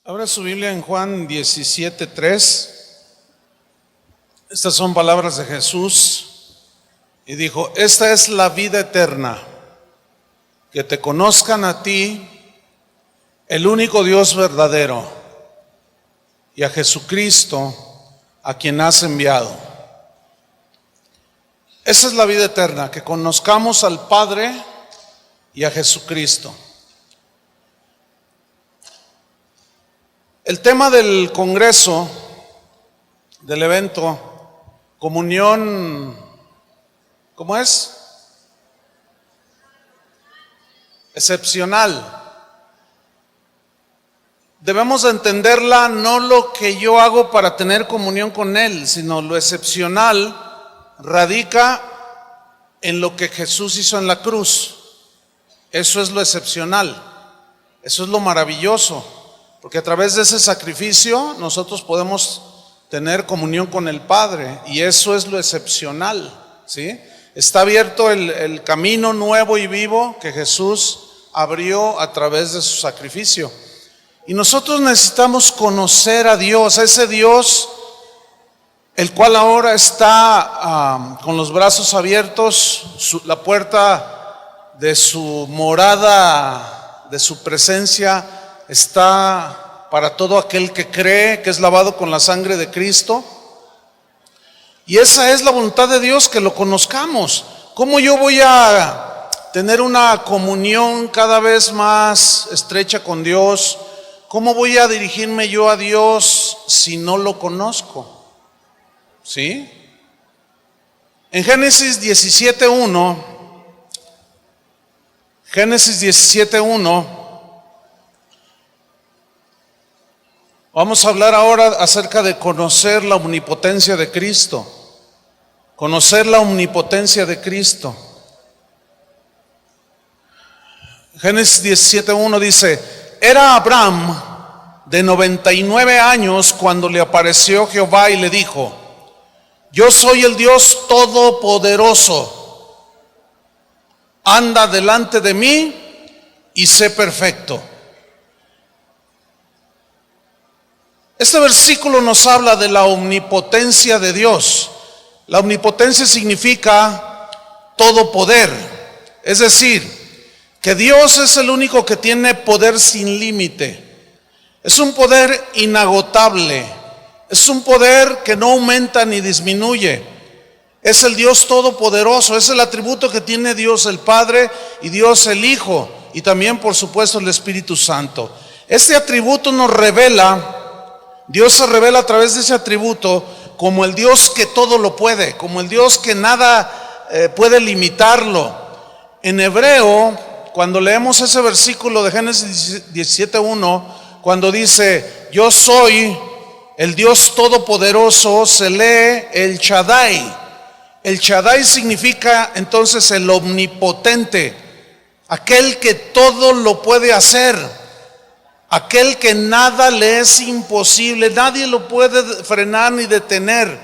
Abra su Biblia en Juan 17:3. Estas son palabras de Jesús. Y dijo: esta es la vida eterna, que te conozcan a ti, el único Dios verdadero, y a Jesucristo, a quien has enviado. Esa es la vida eterna, que conozcamos al Padre y a Jesucristo. El tema del congreso, del evento, comunión, ¿cómo es? Excepcional. Debemos de entenderla no lo que yo hago para tener comunión con Él, sino lo excepcional radica en lo que Jesús hizo en la cruz. Eso es lo excepcional, eso es lo maravilloso. Porque a través de ese sacrificio nosotros podemos tener comunión con el Padre, y eso es lo excepcional, ¿sí? Está abierto el camino nuevo y vivo que Jesús abrió a través de su sacrificio. Y nosotros necesitamos conocer a Dios, a ese Dios, el cual ahora está con los brazos abiertos, la puerta de su morada, de su presencia, está para todo aquel que cree, que es lavado con la sangre de Cristo. Y esa es la voluntad de Dios, que lo conozcamos. ¿Cómo yo voy a tener una comunión cada vez más estrecha con Dios? ¿Cómo voy a dirigirme yo a Dios si no lo conozco? ¿Sí? En Génesis 17:1, vamos a hablar ahora acerca de conocer la omnipotencia de Cristo. Conocer la omnipotencia de Cristo. Génesis 17:1 dice: era Abraham de 99 años cuando le apareció Jehová y le dijo: yo soy el Dios todopoderoso, anda delante de mí y sé perfecto. Este versículo nos habla de la omnipotencia de Dios. La omnipotencia significa todo poder, es decir, que Dios es el único que tiene poder sin límite. Es un poder inagotable, es un poder que no aumenta ni disminuye. Es el Dios todopoderoso, es el atributo que tiene Dios el Padre y Dios el Hijo, y también por supuesto el Espíritu Santo. Este atributo nos revela, Dios se revela a través de ese atributo como el Dios que todo lo puede, como el Dios que nada puede limitarlo. En hebreo, cuando leemos ese versículo de Génesis 17:1, cuando dice yo soy el Dios todopoderoso, se lee el Shaddai. El Shaddai significa entonces el omnipotente, aquel que todo lo puede hacer, aquel que nada le es imposible, nadie lo puede frenar ni detener.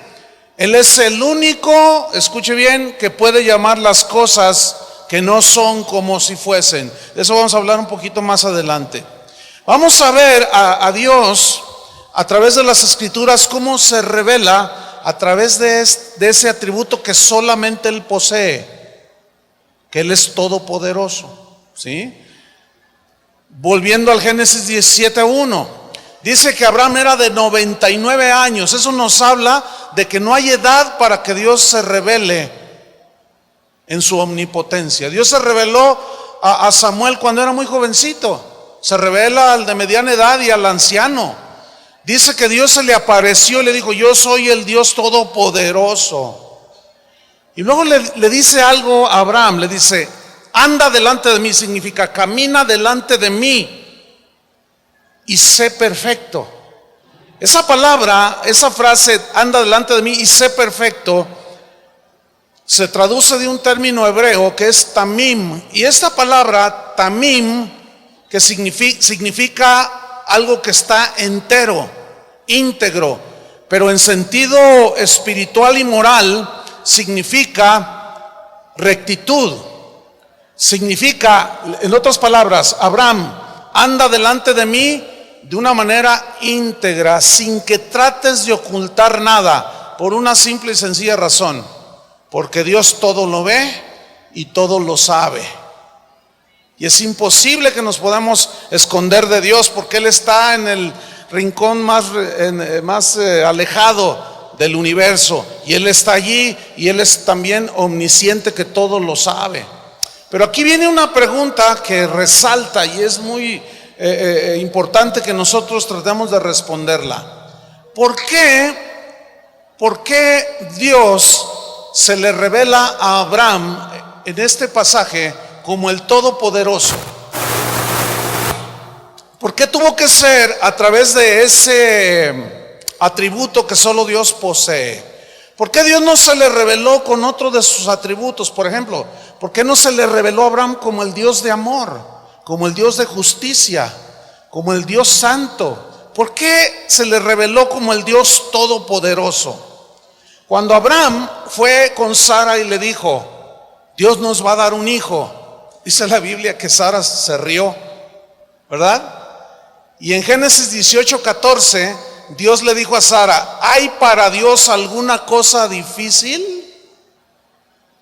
Él es el único, escuche bien, que puede llamar las cosas que no son como si fuesen. De eso vamos a hablar un poquito más adelante. Vamos a ver a Dios a través de las Escrituras cómo se revela a través de ese atributo que solamente Él posee, que Él es todopoderoso, ¿sí? Volviendo al Génesis 17:1, dice que Abraham era de 99 años. Eso nos habla de que no hay edad para que Dios se revele en su omnipotencia. Dios se reveló a Samuel cuando era muy jovencito, se revela al de mediana edad y al anciano. Dice que Dios se le apareció y le dijo: yo soy el Dios todopoderoso. Y luego le dice algo a Abraham, le dice: anda delante de mí, significa camina delante de mí y sé perfecto. Esa palabra, esa frase, anda delante de mí y sé perfecto, se traduce de un término hebreo que es tamim. Y esta palabra tamim, que significa algo que está entero, íntegro, pero en sentido espiritual y moral significa rectitud. Significa, en otras palabras, Abraham, anda delante de mí de una manera íntegra, sin que trates de ocultar nada, por una simple y sencilla razón, porque Dios todo lo ve y todo lo sabe. Y es imposible que nos podamos esconder de Dios, porque Él está en el rincón más alejado del universo, y Él está allí, y Él es también omnisciente, que todo lo sabe. Pero aquí viene una pregunta que resalta y es muy importante que nosotros tratemos de responderla. ¿Por qué Dios se le revela a Abraham en este pasaje como el Todopoderoso? ¿Por qué tuvo que ser a través de ese atributo que solo Dios posee? ¿Por qué Dios no se le reveló con otro de sus atributos? Por ejemplo, ¿por qué no se le reveló a Abraham como el Dios de amor, como el Dios de justicia, como el Dios santo? ¿Por qué se le reveló como el Dios todopoderoso? Cuando Abraham fue con Sara y le dijo, Dios nos va a dar un hijo, dice la Biblia que Sara se rió, ¿verdad? Y en Génesis 18:14, Dios le dijo a Sara, ¿hay para Dios alguna cosa difícil?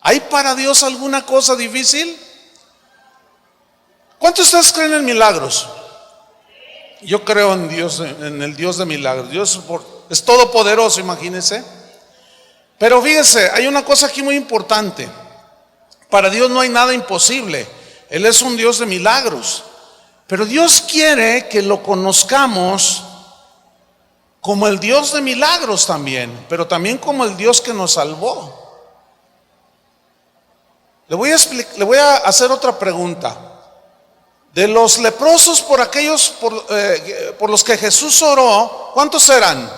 ¿Hay para Dios alguna cosa difícil? ¿Cuántos de ustedes creen en milagros? Yo creo en Dios, en el Dios de milagros. Dios es todopoderoso, imagínense. Pero fíjese, hay una cosa aquí muy importante. Para Dios no hay nada imposible. Él es un Dios de milagros. Pero Dios quiere que lo conozcamos como el Dios de milagros también, pero también como el Dios que nos salvó. Le voy a hacer otra pregunta. De los leprosos, por los que Jesús oró, ¿cuántos eran?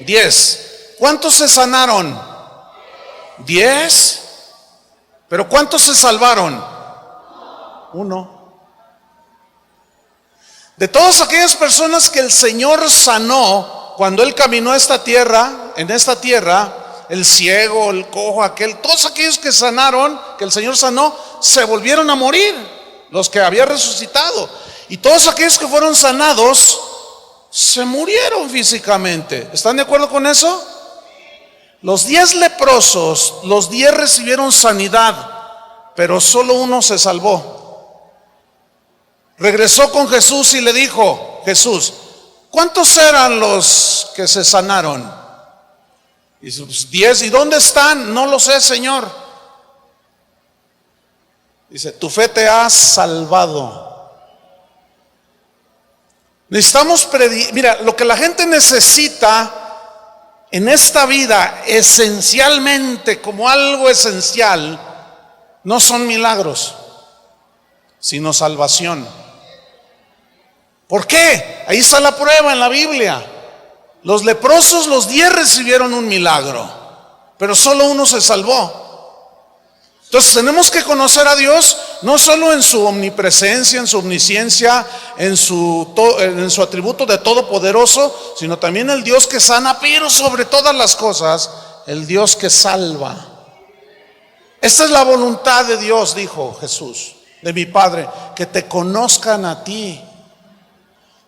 10. ¿Cuántos se sanaron? 10. ¿Pero cuántos se salvaron? 1. De todas aquellas personas que el Señor sanó cuando Él caminó en esta tierra, el ciego, el cojo, todos aquellos que sanaron, que el Señor sanó, se volvieron a morir, los que había resucitado. Y todos aquellos que fueron sanados, se murieron físicamente. ¿Están de acuerdo con eso? Los 10 leprosos, los 10 recibieron sanidad, pero solo uno se salvó. Regresó con Jesús y le dijo, Jesús, ¿cuántos eran los que se sanaron? Y dice, 10. ¿Y dónde están? No lo sé, Señor. Dice, tu fe te ha salvado. Necesitamos mira, lo que la gente necesita en esta vida, esencialmente, como algo esencial, no son milagros, sino salvación. ¿Por qué? Ahí está la prueba en la Biblia. Los leprosos, los 10 recibieron un milagro, pero solo uno se salvó. Entonces tenemos que conocer a Dios no solo en su omnipresencia, en su omnisciencia, en su atributo de todopoderoso, sino también el Dios que sana, pero sobre todas las cosas, el Dios que salva. Esta es la voluntad de Dios, dijo Jesús, de mi Padre, que te conozcan a ti.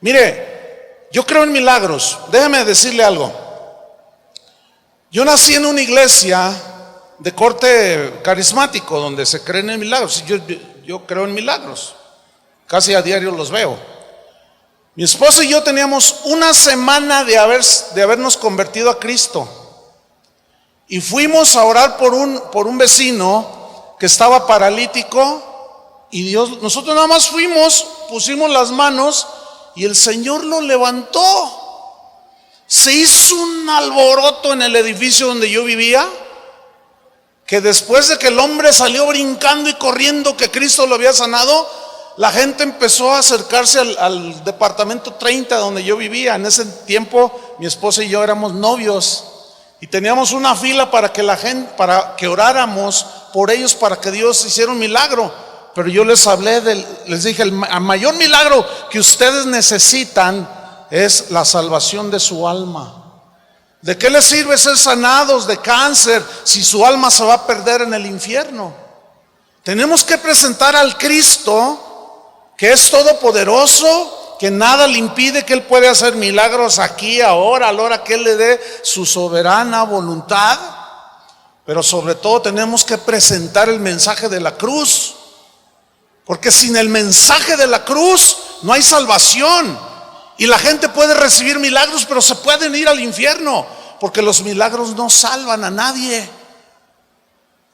Mire, yo creo en milagros. Déjeme decirle algo. Yo nací en una iglesia de corte carismático donde se creen en milagros. Yo creo en milagros. Casi a diario los veo. Mi esposa y yo teníamos una semana de habernos convertido a Cristo. Y fuimos a orar por un vecino que estaba paralítico. Y nosotros nada más fuimos, pusimos las manos y el Señor lo levantó. Se hizo un alboroto en el edificio donde yo vivía, que después de que el hombre salió brincando y corriendo que Cristo lo había sanado, la gente empezó a acercarse al departamento 30 donde yo vivía. En ese tiempo mi esposa y yo éramos novios y teníamos una fila para que oráramos por ellos, para que Dios hiciera un milagro. Pero yo les dije, el mayor milagro que ustedes necesitan es la salvación de su alma. ¿De qué les sirve ser sanados de cáncer si su alma se va a perder en el infierno? Tenemos que presentar al Cristo, que es todopoderoso, que nada le impide que Él puede hacer milagros aquí, ahora, a la hora que Él le dé su soberana voluntad. Pero sobre todo tenemos que presentar el mensaje de la cruz, porque sin el mensaje de la cruz no hay salvación. Y la gente puede recibir milagros, pero se pueden ir al infierno, porque los milagros no salvan a nadie.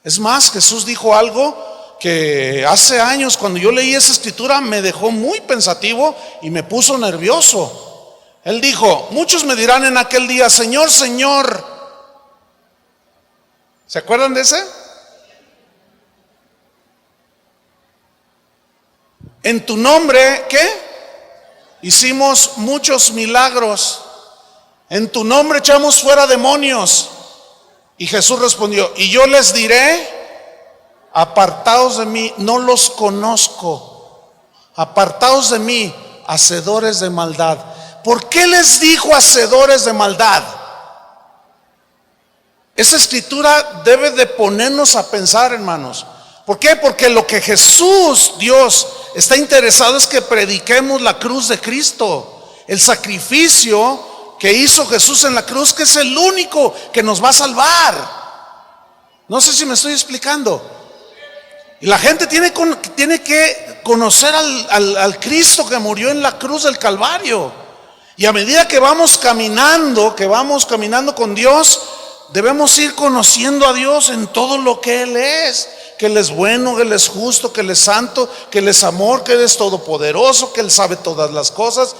Es más, Jesús dijo algo que hace años, cuando yo leí esa escritura, me dejó muy pensativo y me puso nervioso. Él dijo: muchos me dirán en aquel día, Señor, Señor. ¿Se acuerdan de ese? En tu nombre, ¿qué? Hicimos muchos milagros. En tu nombre echamos fuera demonios. Y Jesús respondió: y yo les diré, apartaos de mí, no los conozco. Apartaos de mí, hacedores de maldad. ¿Por qué les dijo hacedores de maldad? Esa escritura debe de ponernos a pensar, hermanos. ¿Por qué? Porque lo que Jesús, Dios, está interesado es que prediquemos la cruz de Cristo, el sacrificio que hizo Jesús en la cruz, que es el único que nos va a salvar. No sé si me estoy explicando. Y la gente tiene que conocer al Cristo que murió en la cruz del Calvario. Y a medida que vamos caminando con Dios, debemos ir conociendo a Dios en todo lo que Él es. Que Él es bueno, que Él es justo, que Él es santo, que Él es amor, que Él es todopoderoso, que Él sabe todas las cosas.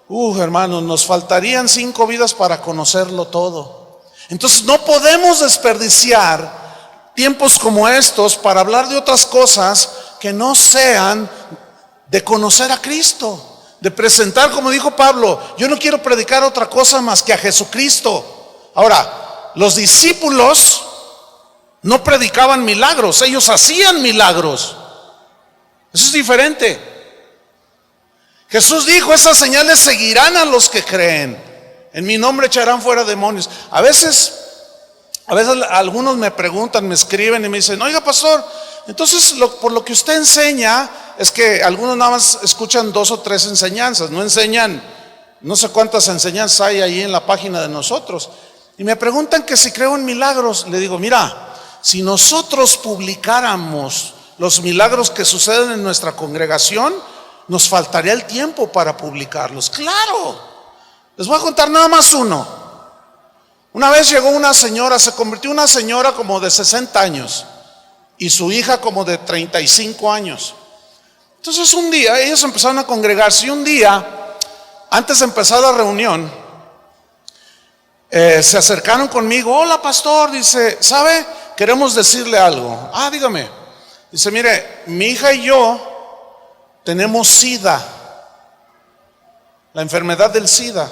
Hermanos, nos faltarían 5 vidas para conocerlo todo. Entonces no podemos desperdiciar tiempos como estos para hablar de otras cosas que no sean de conocer a Cristo, de presentar, como dijo Pablo, yo no quiero predicar otra cosa más que a Jesucristo. Ahora, los discípulos no predicaban milagros, ellos hacían milagros. Eso es diferente. Jesús dijo: esas señales seguirán a los que creen. En mi nombre echarán fuera demonios. A veces algunos me preguntan, me escriben y me dicen: oiga, pastor, entonces por lo que usted enseña, es que algunos nada más escuchan 2 o 3 enseñanzas, no enseñan, no sé cuántas enseñanzas hay ahí en la página de nosotros. Y me preguntan que si creo en milagros. Le digo: mira, si nosotros publicáramos los milagros que suceden en nuestra congregación, nos faltaría el tiempo para publicarlos. Claro. Les voy a contar nada más uno. Una vez llegó una señora, se convirtió en una señora como de 60 años y su hija como de 35 años. Entonces un día ellos empezaron a congregarse, y un día, antes de empezar la reunión, se acercaron conmigo. Hola, pastor, dice, ¿sabe? Queremos decirle algo. Dígame. Dice: mire, mi hija y yo tenemos SIDA, la enfermedad del SIDA.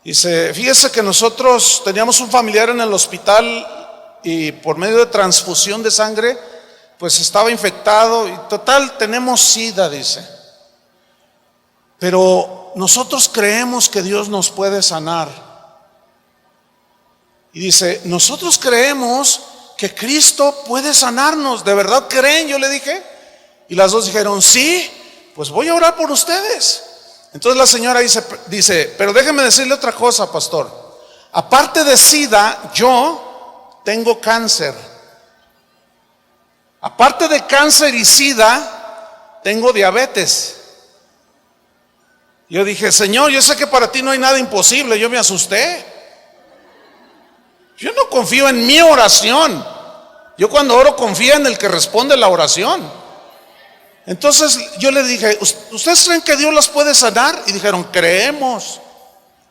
Dice: fíjese que nosotros teníamos un familiar en el hospital y por medio de transfusión de sangre, pues estaba infectado y total, tenemos SIDA, dice. Pero nosotros creemos que Dios nos puede sanar. Y dice: nosotros creemos que Cristo puede sanarnos. ¿De verdad creen? Yo le dije. Y las dos dijeron: sí, pues voy a orar por ustedes. Entonces la señora dice: pero déjeme decirle otra cosa, pastor. Aparte de SIDA, yo tengo cáncer. Aparte de cáncer y SIDA, tengo diabetes. Yo dije: Señor, yo sé que para ti no hay nada imposible. Yo me asusté. Yo no confío en mi oración. Yo cuando oro confío en el que responde la oración. Entonces yo le dije: ¿ustedes creen que Dios las puede sanar? Y dijeron: creemos.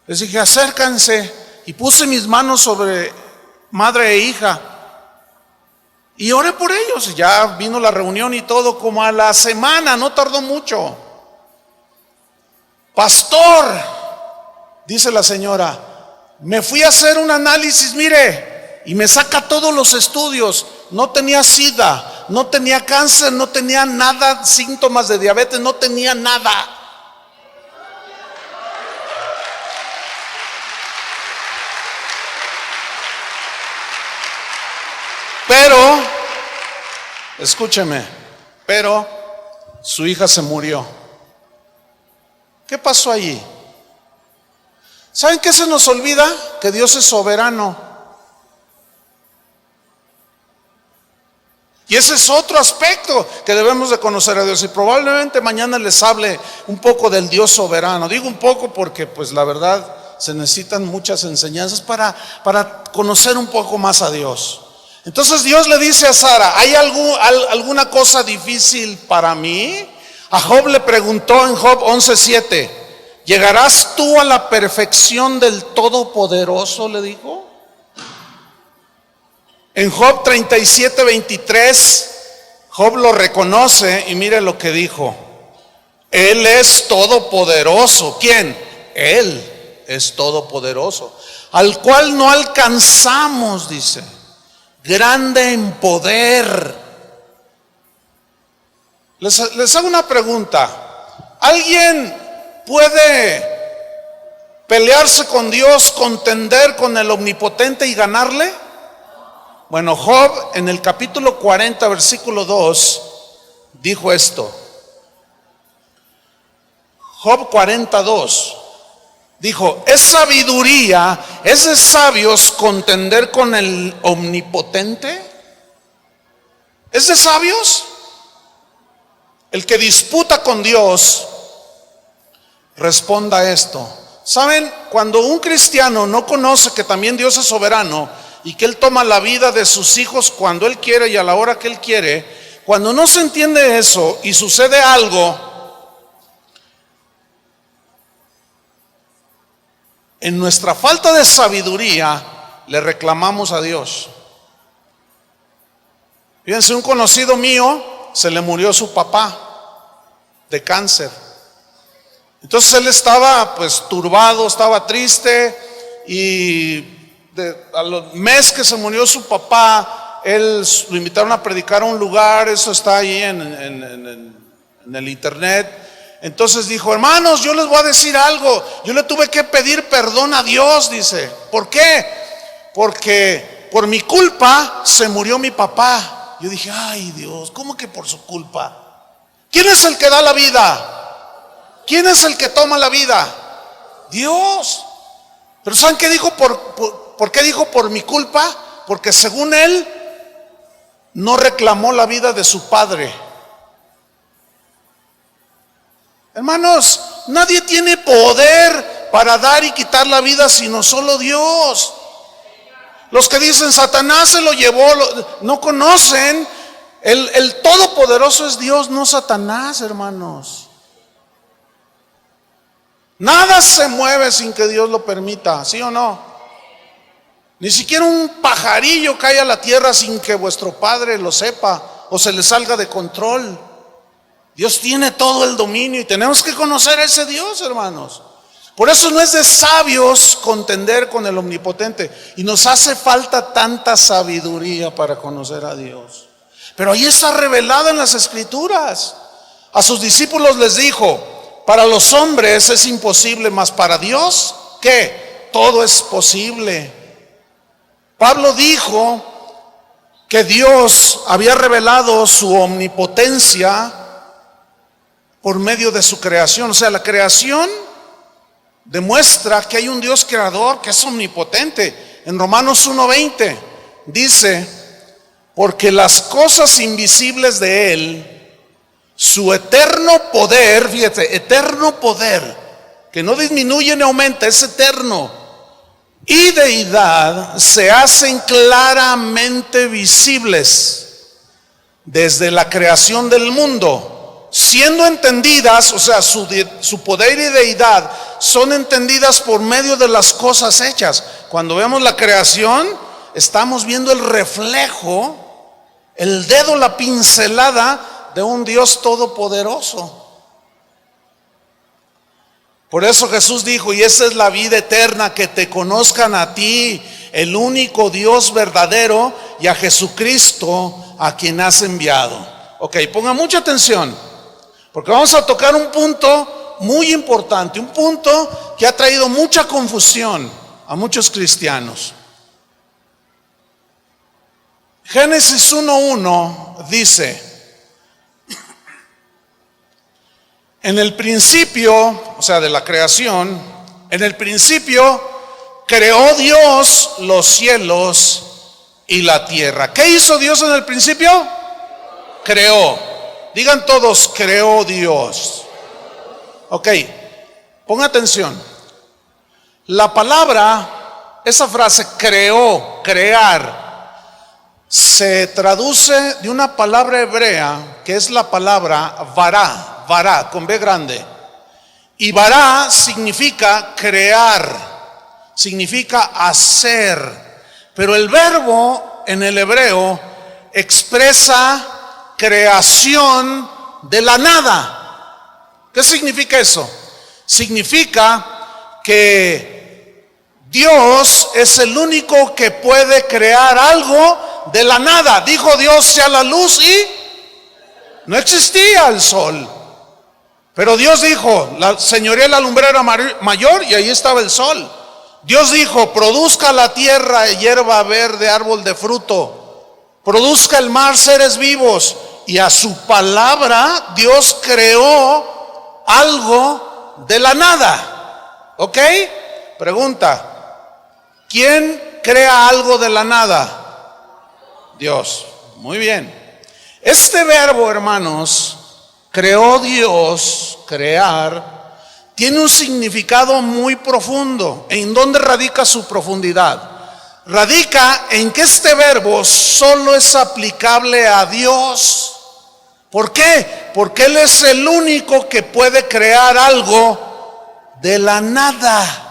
Les dije: acércanse. Y puse mis manos sobre madre e hija y oré por ellos. Y ya vino la reunión y todo. Como a la semana, no tardó mucho. Pastor, dice la señora, me fui a hacer un análisis, mire, y me saca todos los estudios. No tenía SIDA, no tenía cáncer, no tenía nada, síntomas de diabetes, no tenía nada. Pero, escúcheme, pero su hija se murió. ¿Qué pasó allí? ¿Saben qué se nos olvida? Que Dios es soberano. Y ese es otro aspecto que debemos de conocer a Dios. Y probablemente mañana les hable un poco del Dios soberano. Digo un poco porque pues la verdad se necesitan muchas enseñanzas para conocer un poco más a Dios. Entonces Dios le dice a Sara: ¿hay alguna cosa difícil para mí? A Job le preguntó en Job 11:7: ¿llegarás tú a la perfección del Todopoderoso?, le dijo. En Job 37:23, Job lo reconoce y mire lo que dijo: Él es todopoderoso. ¿Quién? Él es todopoderoso, al cual no alcanzamos, dice, grande en poder. Les hago una pregunta: ¿alguien puede pelearse con Dios, contender con el Omnipotente y ganarle? Bueno, Job en el capítulo 40, versículo 2, dijo esto. Job 42 dijo: es sabiduría, es de sabios contender con el Omnipotente. ¿Es de sabios? El que disputa con Dios responda esto. ¿Saben? Cuando un cristiano no conoce que también Dios es soberano y que Él toma la vida de sus hijos cuando Él quiere y a la hora que Él quiere, cuando no se entiende eso y sucede algo, en nuestra falta de sabiduría le reclamamos a Dios. Fíjense, un conocido mío se le murió su papá de cáncer. Entonces él estaba pues turbado, estaba triste, y al mes que se murió su papá, él lo invitaron a predicar a un lugar. Eso está ahí en el internet. Entonces dijo: hermanos, yo les voy a decir algo, yo le tuve que pedir perdón a Dios, dice. ¿Por qué? Porque por mi culpa se murió mi papá. Yo dije: ay Dios, ¿cómo que por su culpa? ¿Quién es el que da la vida? ¿Quién es el que toma la vida? Dios. Pero ¿saben qué dijo? ¿Por qué dijo por mi culpa? Porque según él no reclamó la vida de su padre. Hermanos, nadie tiene poder para dar y quitar la vida sino solo Dios. Los que dicen Satanás se lo llevó, no conocen. El Todopoderoso es Dios, no Satanás, hermanos. Nada se mueve sin que Dios lo permita, ¿sí o no? Ni siquiera un pajarillo cae a la tierra sin que vuestro Padre lo sepa o se le salga de control. Dios tiene todo el dominio y tenemos que conocer a ese Dios, hermanos. Por eso no es de sabios contender con el Omnipotente, y nos hace falta tanta sabiduría para conocer a Dios. Pero ahí está revelado en las Escrituras. A sus discípulos les dijo: para los hombres es imposible, mas para Dios, ¿qué? Todo es posible. Pablo dijo que Dios había revelado su omnipotencia por medio de su creación. O sea, la creación demuestra que hay un Dios creador que es omnipotente. En Romanos 1:20 dice: porque las cosas invisibles de Él, su eterno poder, fíjate, eterno poder, que no disminuye ni aumenta, es eterno, y deidad, se hacen claramente visibles desde la creación del mundo, siendo entendidas, o sea, su poder y deidad son entendidas por medio de las cosas hechas. Cuando vemos la creación, estamos viendo el reflejo, el dedo, la pincelada de un Dios todopoderoso. Por eso Jesús dijo: y esa es la vida eterna, que te conozcan a ti, el único Dios verdadero, y a Jesucristo, a quien has enviado. Ok, ponga mucha atención, porque vamos a tocar un punto muy importante, un punto que ha traído mucha confusión a muchos cristianos. Génesis 1:1 dice: En el principio, o sea, de la creación, en el principio creó Dios los cielos y la tierra. ¿Qué hizo Dios en el principio? Creó. Digan todos, creó Dios. Ok, ponga atención. La palabra, esa frase creó, crear, se traduce de una palabra hebrea que es la palabra vará, vará, con B grande. Y vará significa crear, significa hacer. Pero el verbo en el hebreo expresa creación de la nada. ¿Qué significa eso? Significa que Dios es el único que puede crear algo de la nada. Dijo Dios, sea la luz, y no existía el sol. Pero Dios dijo, la señoría la lumbrera mayor, y ahí estaba el sol. Dios dijo, produzca la tierra hierba verde, árbol de fruto, produzca el mar seres vivos, y a su palabra Dios creó algo de la nada. ¿Ok? Pregunta, ¿quién crea algo de la nada? Dios. Muy bien. Este verbo, hermanos, creó Dios, crear, tiene un significado muy profundo. ¿En dónde radica su profundidad? Radica en que este verbo solo es aplicable a Dios. ¿Por qué? Porque Él es el único que puede crear algo de la nada.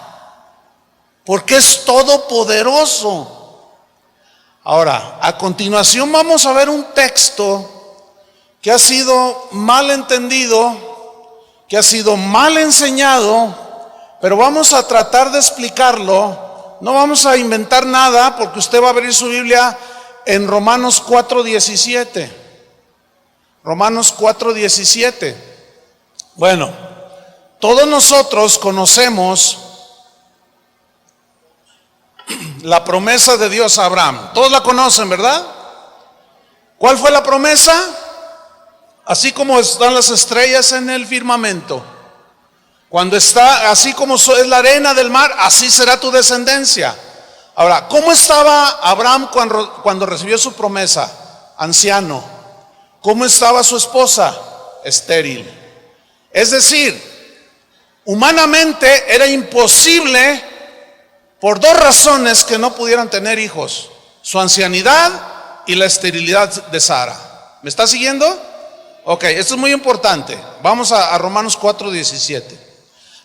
Porque es todopoderoso. Ahora, a continuación vamos a ver un texto que ha sido mal entendido, que ha sido mal enseñado, pero vamos a tratar de explicarlo. No vamos a inventar nada, porque usted va a abrir su Biblia en Romanos 4:17. Romanos 4:17. Bueno, todos nosotros conocemos la promesa de Dios a Abraham. Todos la conocen, ¿verdad? ¿Cuál fue la promesa? Así como están las estrellas en el firmamento, cuando está, así como es la arena del mar, así será tu descendencia. Ahora, ¿cómo estaba Abraham cuando recibió su promesa? Anciano. ¿Cómo estaba su esposa? Estéril. Es decir, humanamente era imposible, por dos razones, que no pudieran tener hijos: su ancianidad y la esterilidad de Sara. ¿Me está siguiendo? Ok, esto es muy importante. Vamos a Romanos 4:17.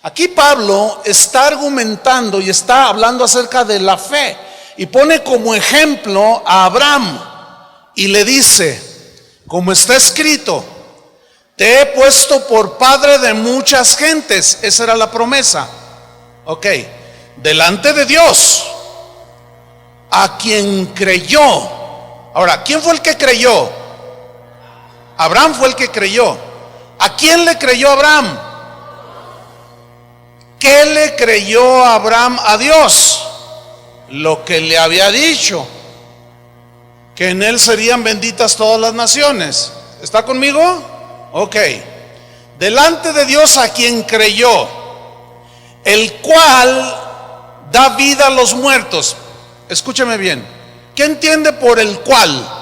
Aquí Pablo está argumentando y está hablando acerca de la fe, y pone como ejemplo a Abraham y le dice, como está escrito, te he puesto por padre de muchas gentes. Esa era la promesa. Ok, delante de Dios, a quien creyó. Ahora, ¿quién fue el que creyó? Abraham fue el que creyó. ¿A quién le creyó Abraham? ¿Qué le creyó Abraham a Dios? Lo que le había dicho, que en él serían benditas todas las naciones. ¿Está conmigo? Ok. Delante de Dios, a quien creyó, el cual da vida a los muertos. Escúcheme bien. ¿Qué entiende por el cual?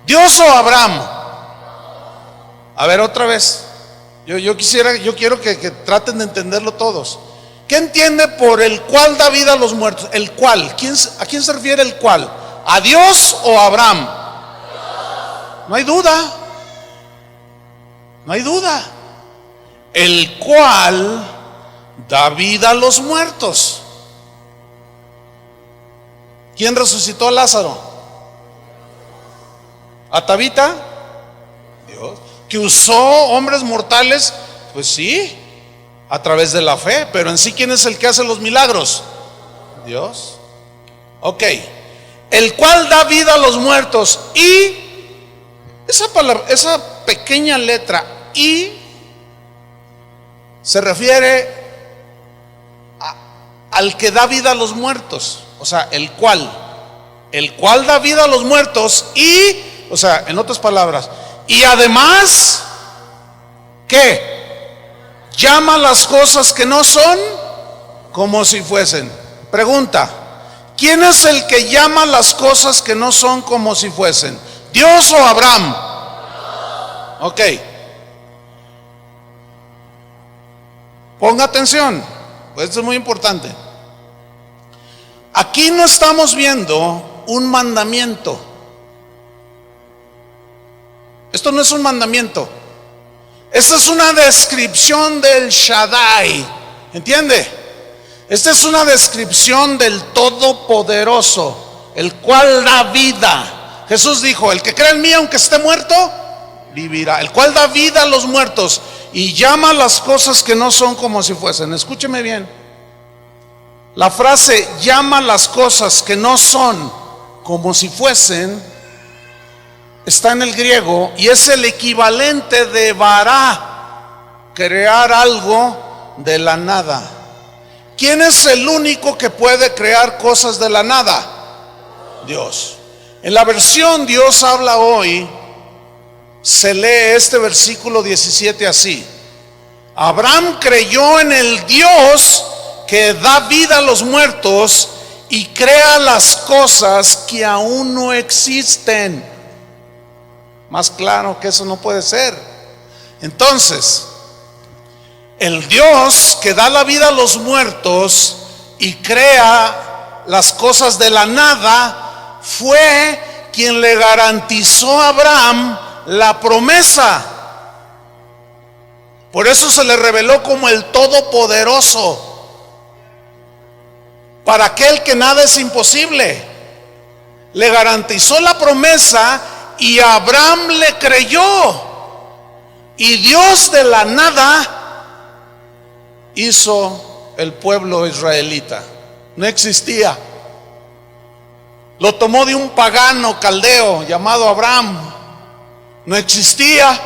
¿Dios o Abraham? A ver, otra vez. Yo quiero que traten de entenderlo todos. ¿Qué entiende por el cual da vida a los muertos? El cual. ¿A quién se refiere el cual? ¿A Dios o a Abraham? No hay duda. No hay duda. El cual da vida a los muertos. ¿Quién resucitó a Lázaro? ¿A Tabita? Dios. ¿Que usó hombres mortales? Pues sí, a través de la fe. Pero en sí, ¿quién es el que hace los milagros? Dios. Ok. El cual da vida a los muertos. Y esa palabra, esa pequeña letra y, se refiere al que da vida a los muertos. O sea, el cual da vida a los muertos y, o sea, en otras palabras, y además ¿qué? Llama las cosas que no son como si fuesen. Pregunta: ¿quién es el que llama las cosas que no son como si fuesen? ¿Dios o Abraham? Ok. Ponga atención, pues esto es muy importante. Aquí no estamos viendo un mandamiento. Esto no es un mandamiento. Esta es una descripción del Shaddai. ¿Entiende? Esta es una descripción del Todopoderoso, el cual da vida. Jesús dijo: el que cree en mí, aunque esté muerto, vivirá. El cual da vida a los muertos y llama las cosas que no son como si fuesen. Escúcheme bien. La frase llama las cosas que no son como si fuesen está en el griego y es el equivalente de bara, crear algo de la nada. ¿Quién es el único que puede crear cosas de la nada? Dios. En la versión Dios habla hoy se lee este versículo 17 así: Abraham creyó en el Dios que da vida a los muertos y crea las cosas que aún no existen. Más claro que eso no puede ser. Entonces, el Dios que da la vida a los muertos y crea las cosas de la nada fue quien le garantizó a Abraham la promesa. Por eso se le reveló como el Todopoderoso. Para aquel que nada es imposible, le garantizó la promesa y Abraham le creyó. Y Dios de la nada hizo el pueblo israelita. No existía. Lo tomó de un pagano caldeo llamado Abraham. No existía.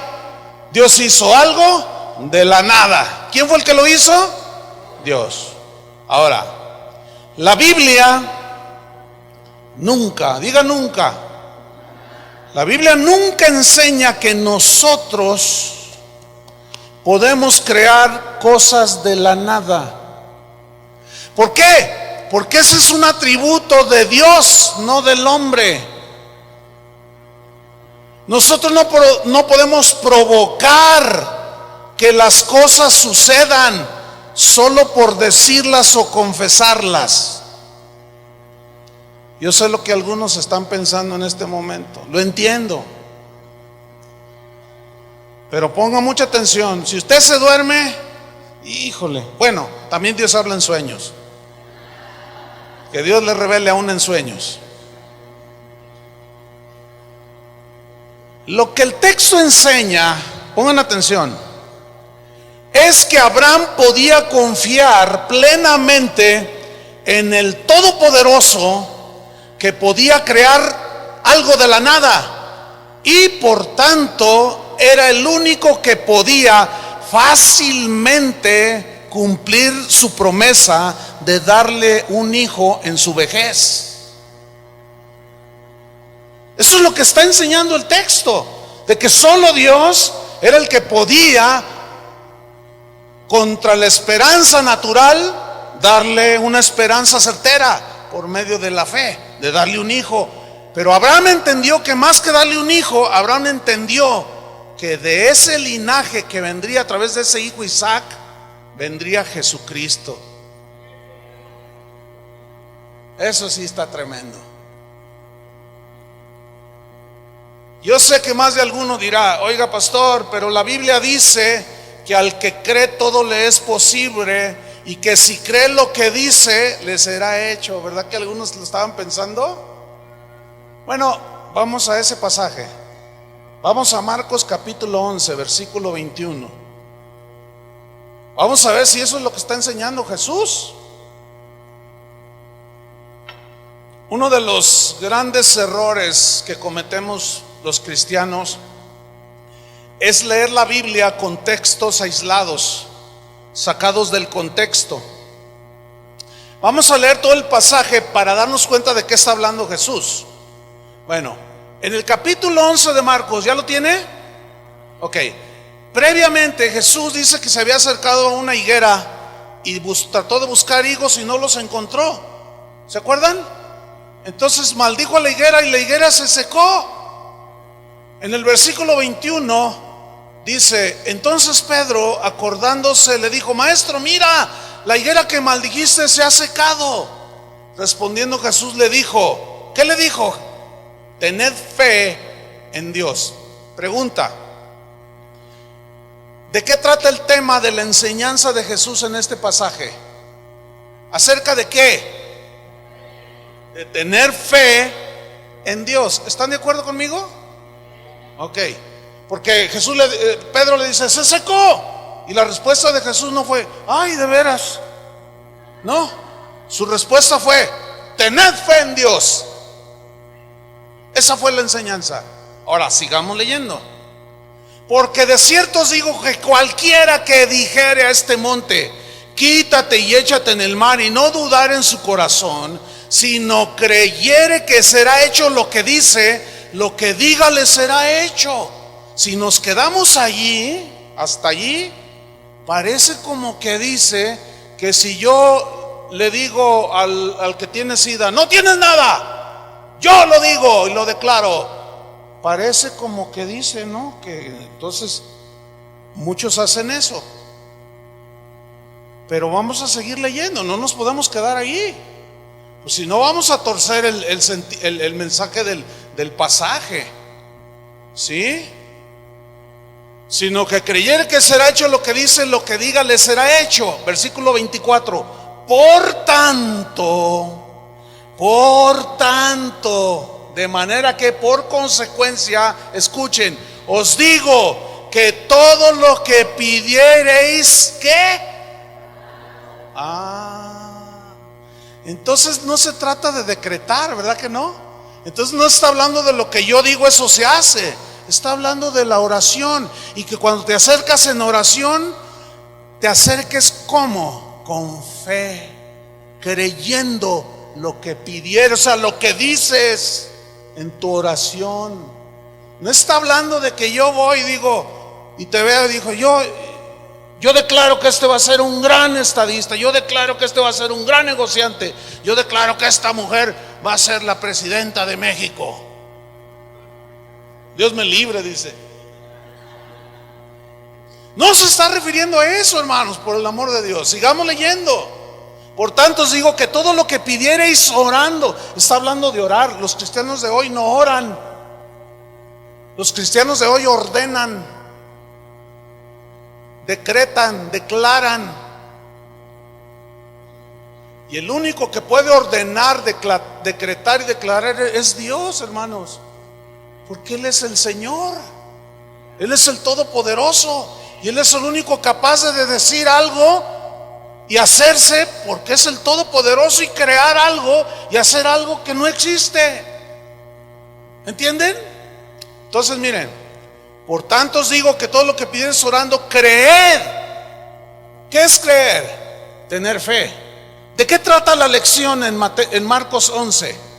Dios hizo algo de la nada. ¿Quién fue el que lo hizo? Dios. Ahora, la Biblia nunca, diga nunca, la Biblia nunca enseña que nosotros podemos crear cosas de la nada. ¿Por qué? Porque ese es un atributo de Dios, no del hombre. Nosotros no podemos provocar que las cosas sucedan solo por decirlas o confesarlas. Yo sé lo que algunos están pensando en este momento, lo entiendo, pero ponga mucha atención. Si usted se duerme, híjole, bueno, también Dios habla en sueños, que Dios le revele aún en sueños. Lo que el texto enseña, pongan atención, es que Abraham podía confiar plenamente en el Todopoderoso, que podía crear algo de la nada y por tanto era el único que podía fácilmente cumplir su promesa de darle un hijo en su vejez. Eso es lo que está enseñando el texto, de que solo Dios era el que podía, contra la esperanza natural, darle una esperanza certera por medio de la fe, de darle un hijo. Pero Abraham entendió que más que darle un hijo, Abraham entendió que de ese linaje que vendría a través de ese hijo Isaac, vendría Jesucristo. Eso sí está tremendo. Yo sé que más de alguno dirá: oiga, pastor, pero la Biblia dice que al que cree todo le es posible y que si cree lo que dice le será hecho. ¿Verdad que algunos lo estaban pensando? Bueno, vamos a ese pasaje. Vamos a Marcos capítulo 11, versículo 21. Vamos a ver si eso es lo que está enseñando Jesús. Uno de los grandes errores que cometemos los cristianos es leer la Biblia con textos aislados, sacados del contexto. Vamos a leer todo el pasaje para darnos cuenta de qué está hablando Jesús. Bueno, en el capítulo 11 de Marcos, ¿ya lo tiene? Ok. Previamente Jesús dice que se había acercado a una higuera y trató de buscar higos y no los encontró. ¿Se acuerdan? Entonces maldijo a la higuera y la higuera se secó. En el versículo 21 dice: entonces Pedro, acordándose, le dijo: Maestro, mira, la higuera que maldijiste se ha secado. Respondiendo Jesús le dijo, ¿qué le dijo? Tened fe en Dios. Pregunta: ¿de qué trata el tema de la enseñanza de Jesús en este pasaje? ¿Acerca de qué? De tener fe en Dios. ¿Están de acuerdo conmigo? Ok, porque Pedro le dice: se secó. Y la respuesta de Jesús no fue: ay, de veras. No, su respuesta fue: tened fe en Dios. Esa fue la enseñanza. Ahora sigamos leyendo. Porque de cierto os digo que cualquiera que dijere a este monte: quítate y échate en el mar, y no dudar en su corazón, sino creyere que será hecho lo que dice, lo que diga le será hecho. Si nos quedamos allí, hasta allí, parece como que dice que si yo le digo al que tiene SIDA: no tienes nada, yo lo digo y lo declaro. Parece como que dice, ¿no? Que entonces muchos hacen eso. Pero vamos a seguir leyendo, no nos podemos quedar ahí. Pues si no, vamos a torcer el mensaje del pasaje. ¿Sí? Sino que creyere que será hecho lo que dice, lo que diga le será hecho. Versículo 24. Por tanto, de manera que por consecuencia, escuchen, os digo que todo lo que pidiereis, ¿qué? Entonces no se trata de decretar, ¿verdad que no? Entonces no está hablando de lo que yo digo, eso se hace. Está hablando de la oración. Y que cuando te acercas en oración, te acerques ¿cómo? Con fe, creyendo lo que pidieres, o sea, lo que dices en tu oración. No está hablando de que yo voy y digo, y te veo y digo, yo declaro que este va a ser un gran estadista, yo declaro que este va a ser un gran negociante, yo declaro que esta mujer va a ser la presidenta de México. Dios me libre, dice. No se está refiriendo a eso, hermanos, por el amor de Dios. Sigamos leyendo. Por tanto os digo que todo lo que pidiereis orando. Está hablando de orar. Los cristianos de hoy no oran. Los cristianos de hoy ordenan, decretan, declaran. Y el único que puede ordenar, decretar y declarar es Dios, hermanos. Porque Él es el Señor. Él es el Todopoderoso. Y Él es el único capaz de decir algo y hacerse, porque es el Todopoderoso, y crear algo y hacer algo que no existe. ¿Entienden? Entonces miren, por tanto os digo que todo lo que pidieres orando, creed. ¿Qué es creer? Tener fe. ¿De qué trata la lección en Marcos 11?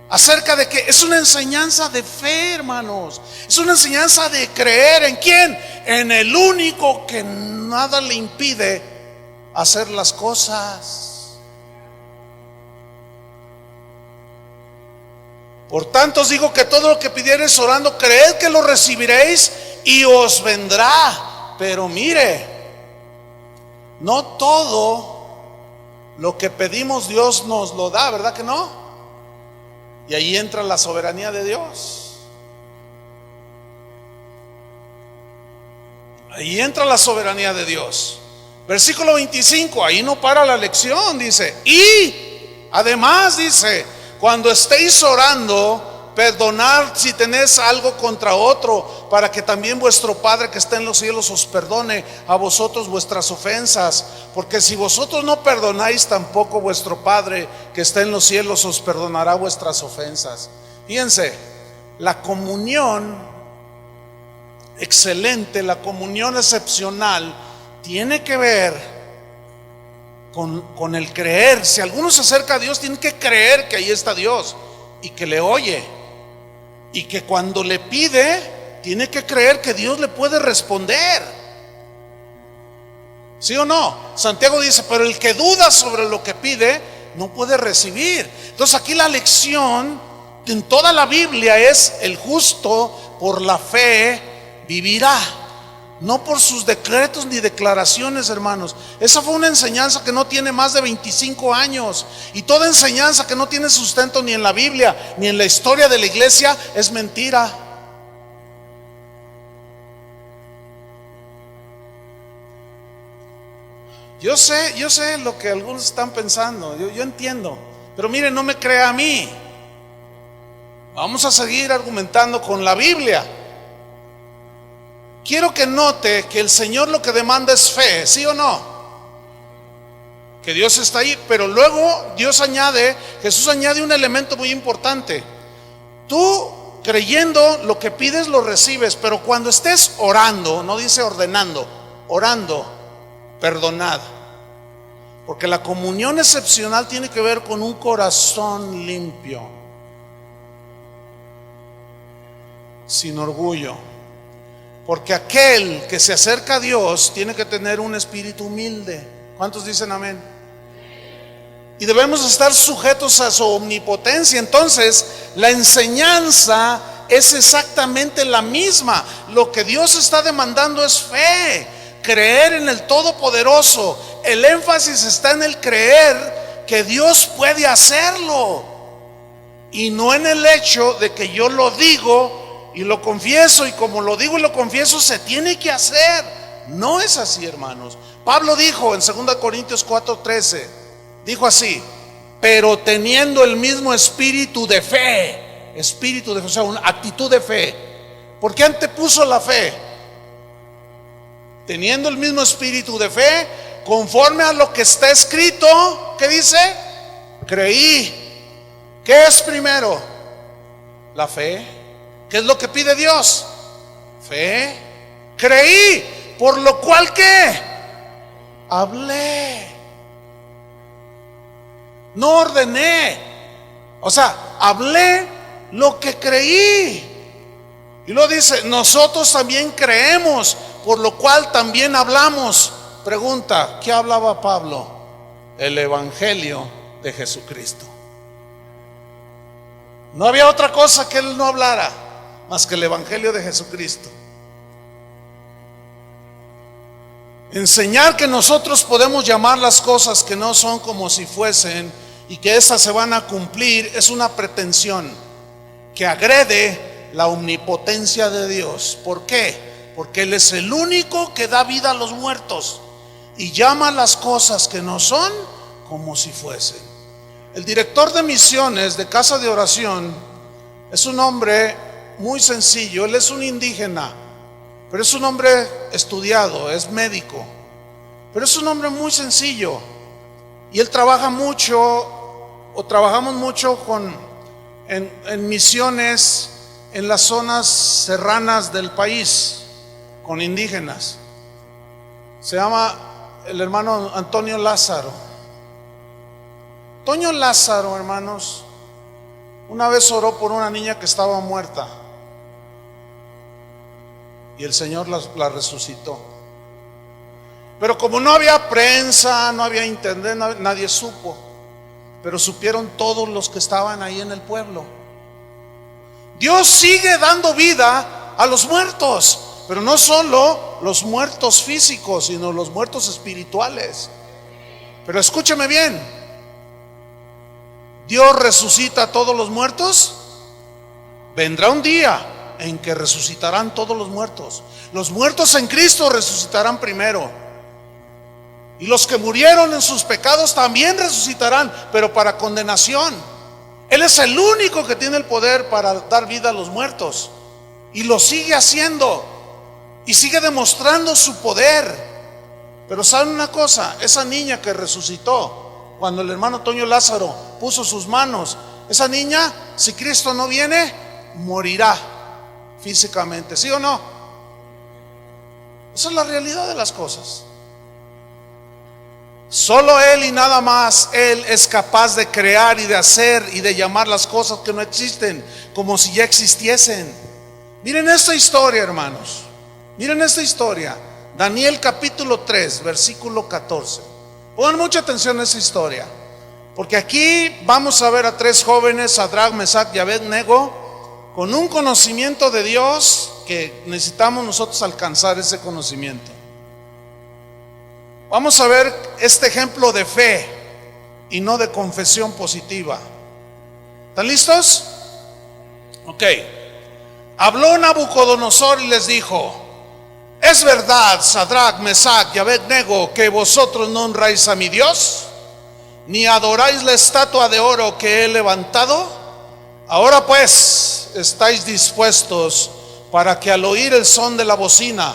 Acerca de que es una enseñanza de fe, hermanos. Es una enseñanza de creer. ¿En quién? En el único que nada le impide hacer las cosas. Por tanto os digo que todo lo que pidiereis orando, creed que lo recibiréis y os vendrá. Pero mire, no todo lo que pedimos Dios nos lo da, ¿verdad que no? Y ahí entra la soberanía de Dios. Ahí entra la soberanía de Dios. Versículo 25, ahí no para la lección, dice. Y además dice, cuando estéis orando, perdonad si tenéis algo contra otro, para que también vuestro Padre que está en los cielos os perdone a vosotros vuestras ofensas. Porque si vosotros no perdonáis, tampoco vuestro Padre que está en los cielos os perdonará vuestras ofensas. Fíjense, la comunión excelente, la comunión excepcional, tiene que ver con el creer. Si alguno se acerca a Dios, tiene que creer que ahí está Dios y que le oye, y que cuando le pide, tiene que creer que Dios le puede responder. ¿Sí o no? Santiago dice, pero el que duda sobre lo que pide, no puede recibir. Entonces aquí la lección en toda la Biblia es: el justo por la fe vivirá. No por sus decretos ni declaraciones, hermanos. Esa fue una enseñanza que no tiene más de 25 años. Y toda enseñanza que no tiene sustento ni en la Biblia ni en la historia de la iglesia es mentira. Yo sé lo que algunos están pensando. Yo entiendo. Pero miren, no me crea a mí. Vamos a seguir argumentando con la Biblia. Quiero que note que el Señor lo que demanda es fe, ¿sí o no? Que Dios está ahí, pero luego Jesús añade un elemento muy importante. Tú, creyendo, lo que pides lo recibes, pero cuando estés orando, no dice ordenando, orando, perdonad. Porque la comunión excepcional tiene que ver con un corazón limpio, sin orgullo. Porque aquel que se acerca a Dios tiene que tener un espíritu humilde. ¿Cuántos dicen amén? Y debemos estar sujetos a su omnipotencia. Entonces, la enseñanza es exactamente la misma. Lo que Dios está demandando es fe, creer en el Todopoderoso. El énfasis está en el creer que Dios puede hacerlo, y no en el hecho de que yo lo digo y lo confieso, y como lo digo y lo confieso, se tiene que hacer. No es así, hermanos. Pablo dijo en 2 Corintios 4:13, dijo así: pero teniendo el mismo espíritu de fe, o sea, una actitud de fe. ¿Por qué antepuso la fe? Teniendo el mismo espíritu de fe, conforme a lo que está escrito, ¿qué dice? Creí. ¿Qué es primero? La fe. ¿Qué es lo que pide Dios? Fe. Creí, por lo cual ¿qué? Hablé. No ordené. O sea, hablé lo que creí. Y luego dice, nosotros también creemos, por lo cual también hablamos. Pregunta, ¿qué hablaba Pablo? El evangelio de Jesucristo. No había otra cosa que él no hablara más que el evangelio de Jesucristo. Enseñar que nosotros podemos llamar las cosas que no son como si fuesen, y que esas se van a cumplir, es una pretensión que agrede la omnipotencia de Dios. ¿Por qué? Porque Él es el único que da vida a los muertos y llama las cosas que no son como si fuesen. El director de misiones de Casa de Oración es un hombre muy sencillo. Él es un indígena, pero es un hombre estudiado, es médico, pero es un hombre muy sencillo. Y él trabaja mucho, o trabajamos mucho en misiones en las zonas serranas del país, con indígenas. Se llama el hermano Antonio Lázaro. Toño Lázaro, hermanos, una vez oró por una niña que estaba muerta, y el Señor la resucitó. Pero como no había prensa, no había internet, nadie supo. Pero supieron todos los que estaban ahí en el pueblo. Dios sigue dando vida a los muertos, pero no solo los muertos físicos, sino los muertos espirituales. Pero escúcheme bien, ¿Dios resucita a todos los muertos? Vendrá un día en que resucitarán todos los muertos. Los muertos en Cristo resucitarán primero, y los que murieron en sus pecados también resucitarán, pero para condenación. Él es el único que tiene el poder para dar vida a los muertos, y lo sigue haciendo, y sigue demostrando su poder. Pero ¿saben una cosa? Esa niña que resucitó, cuando el hermano Toño Lázaro puso sus manos, esa niña, si Cristo no viene, morirá físicamente, ¿sí o no? Esa es la realidad de las cosas. Solo Él y nada más Él es capaz de crear y de hacer y de llamar las cosas que no existen como si ya existiesen. Miren esta historia, hermanos. Miren esta historia. Daniel capítulo 3, versículo 14. Pongan mucha atención a esa historia, porque aquí vamos a ver a tres jóvenes, Sadrach, Mesach y Abed-nego, con un conocimiento de Dios que necesitamos nosotros alcanzar ese conocimiento. Vamos a ver este ejemplo de fe y no de confesión positiva. ¿Están listos? Ok. Habló Nabucodonosor y les dijo: ¿es verdad, Sadrach, Mesach y Abed-nego, que vosotros no honráis a mi Dios, ni adoráis la estatua de oro que he levantado? Ahora pues, ¿estáis dispuestos para que al oír el son de la bocina,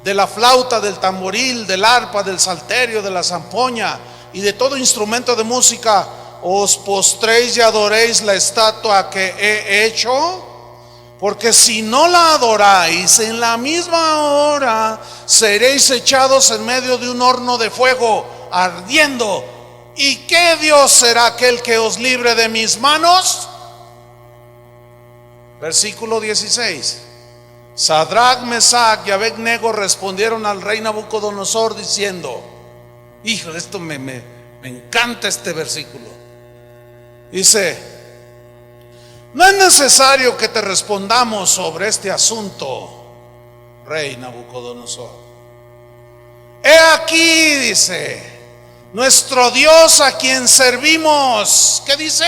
de la flauta, del tamboril, del arpa, del salterio, de la zampoña y de todo instrumento de música, os postréis y adoréis la estatua que he hecho? Porque si no la adoráis, en la misma hora seréis echados en medio de un horno de fuego ardiendo. ¿Y qué Dios será aquel que os libre de mis manos? Versículo 16. Sadrach, Mesach y Abed-nego respondieron al rey Nabucodonosor diciendo: hijo, esto me encanta este versículo. Dice: no es necesario que te respondamos sobre este asunto, rey Nabucodonosor. He aquí, dice, nuestro Dios a quien servimos, ¿qué dice?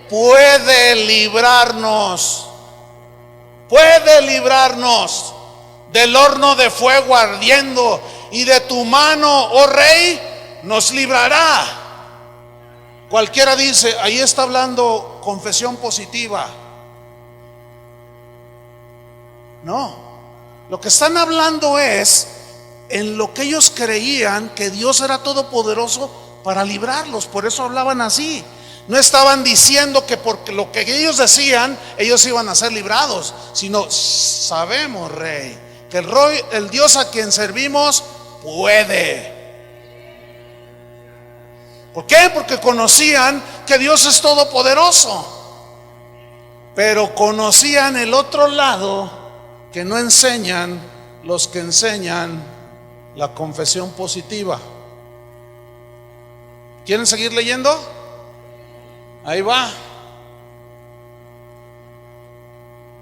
Puede librarnos del horno de fuego ardiendo, y de tu mano, oh rey, nos librará. Cualquiera dice, ahí está hablando confesión positiva. No, lo que están hablando es en lo que ellos creían que Dios era todopoderoso para librarlos. Por eso hablaban así. No estaban diciendo que porque lo que ellos decían, ellos iban a ser librados, sino sabemos, rey, que el Dios a quien servimos puede. ¿Por qué? Porque conocían que Dios es todopoderoso, pero conocían el otro lado que no enseñan los que enseñan la confesión positiva. ¿Quieren seguir leyendo? Ahí va.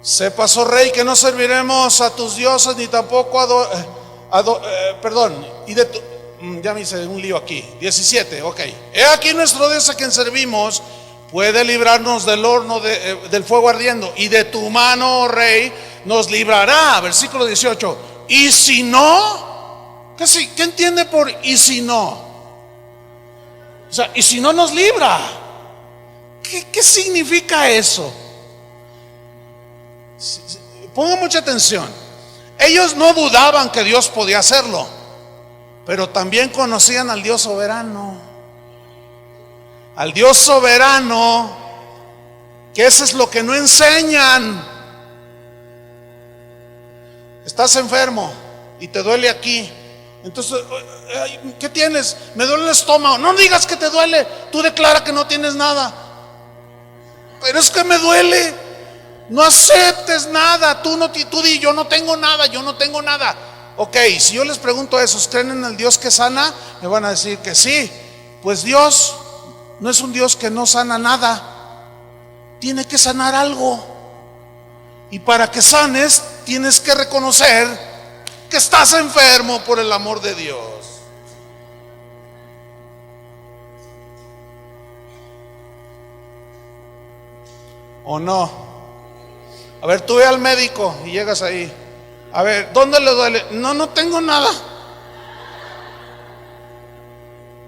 Sepas, oh rey, que no serviremos a tus dioses, ni tampoco ya me hice un lío aquí. 17, ok. He aquí nuestro Dios a quien servimos puede librarnos del horno del fuego ardiendo, y de tu mano, oh rey, nos librará. Versículo 18. Y si no, ¿qué entiende por y si no? O sea, y si no nos libra, ¿qué significa eso? Pongan mucha atención. Ellos no dudaban que Dios podía hacerlo, pero también conocían al Dios soberano. Al Dios soberano, que eso es lo que no enseñan. Estás enfermo y te duele aquí. Entonces, ¿qué tienes? Me duele el estómago. No digas que te duele, tú declara que no tienes nada. Pero es que me duele. No aceptes nada. Tú di, yo no tengo nada, yo no tengo nada. Ok, si yo les pregunto a esos, ¿creen en el Dios que sana? Me van a decir que sí. Pues Dios no es un Dios que no sana nada. Tiene que sanar algo. Y para que sanes, tienes que reconocer que estás enfermo, por el amor de Dios. ¿O no? A ver, tú ve al médico y llegas ahí. A ver, ¿dónde le duele? No tengo nada.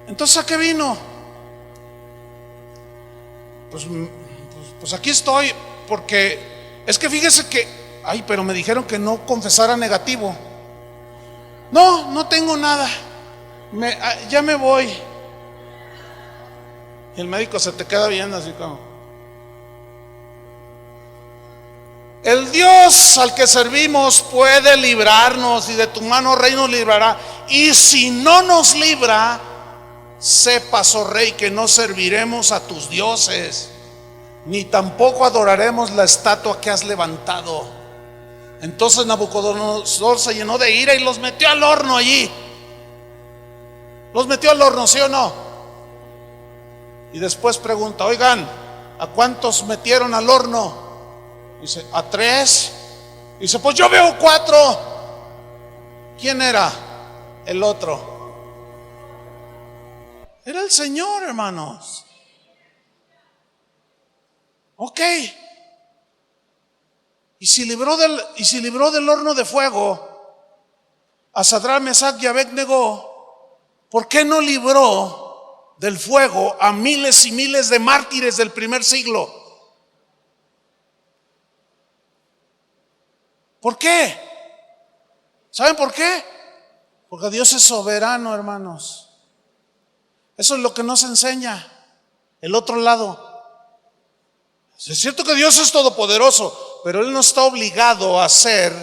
Entonces, ¿a qué vino? Pues aquí estoy, porque es que fíjese que, pero me dijeron que no confesara negativo. No tengo nada. Ya me voy. Y el médico se te queda viendo así como. El Dios al que servimos puede librarnos, y de tu mano, rey, nos librará. Y si no nos libra, sepas, oh rey, que no serviremos a tus dioses, ni tampoco adoraremos la estatua que has levantado. Entonces Nabucodonosor se llenó de ira y los metió al horno allí. Los metió al horno, ¿sí o no? Y después pregunta: oigan, ¿a cuántos metieron al horno? Dice: a 3. Dice: pues yo veo 4. ¿Quién era el otro? Era el Señor, hermanos. Ok. Y si libró del horno de fuego a Sadrach, Mesach y Abednego, ¿por qué no libró del fuego a miles y miles de mártires del primer siglo? ¿Por qué? ¿Saben por qué? Porque Dios es soberano, hermanos. Eso es lo que nos enseña el otro lado. Es cierto que Dios es todopoderoso, pero Él no está obligado a hacer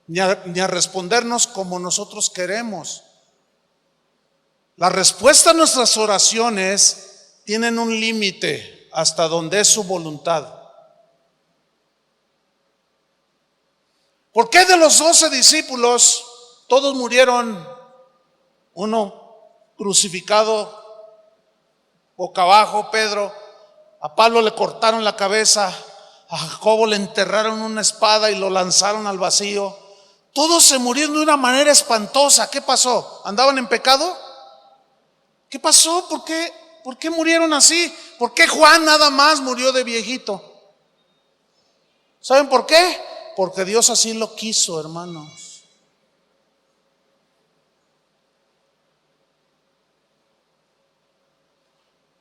ni a respondernos como nosotros queremos. La respuesta a nuestras oraciones tienen un límite hasta donde es su voluntad. ¿Por qué de los 12 discípulos todos murieron? Uno crucificado boca abajo, Pedro. A Pablo le cortaron la cabeza, a Jacobo le enterraron una espada y lo lanzaron al vacío. Todos se murieron de una manera espantosa. ¿Qué pasó? ¿Andaban en pecado? ¿Qué pasó? ¿Por qué murieron así? ¿Por qué Juan nada más murió de viejito? ¿Saben por qué? Porque Dios así lo quiso, hermanos.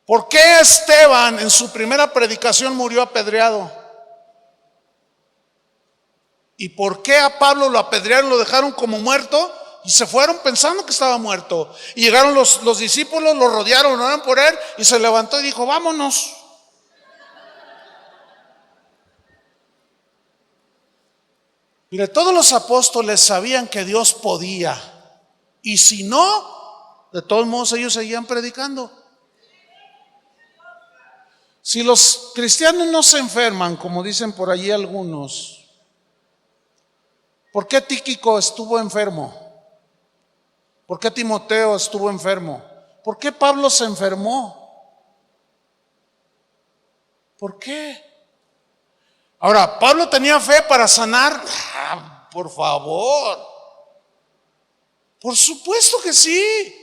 ¿Por qué Esteban en su primera predicación murió apedreado? ¿Y por qué a Pablo lo apedrearon, lo dejaron como muerto y se fueron pensando que estaba muerto? Y llegaron los discípulos, lo rodearon, oraron por él y se levantó y dijo: vámonos. Mire, todos los apóstoles sabían que Dios podía, y si no, de todos modos ellos seguían predicando. Si los cristianos no se enferman, como dicen por allí algunos, ¿por qué Tíquico estuvo enfermo? ¿Por qué Timoteo estuvo enfermo? ¿Por qué Pablo se enfermó? ¿Por qué? Ahora, ¿Pablo tenía fe para sanar? Por favor. Por supuesto que sí.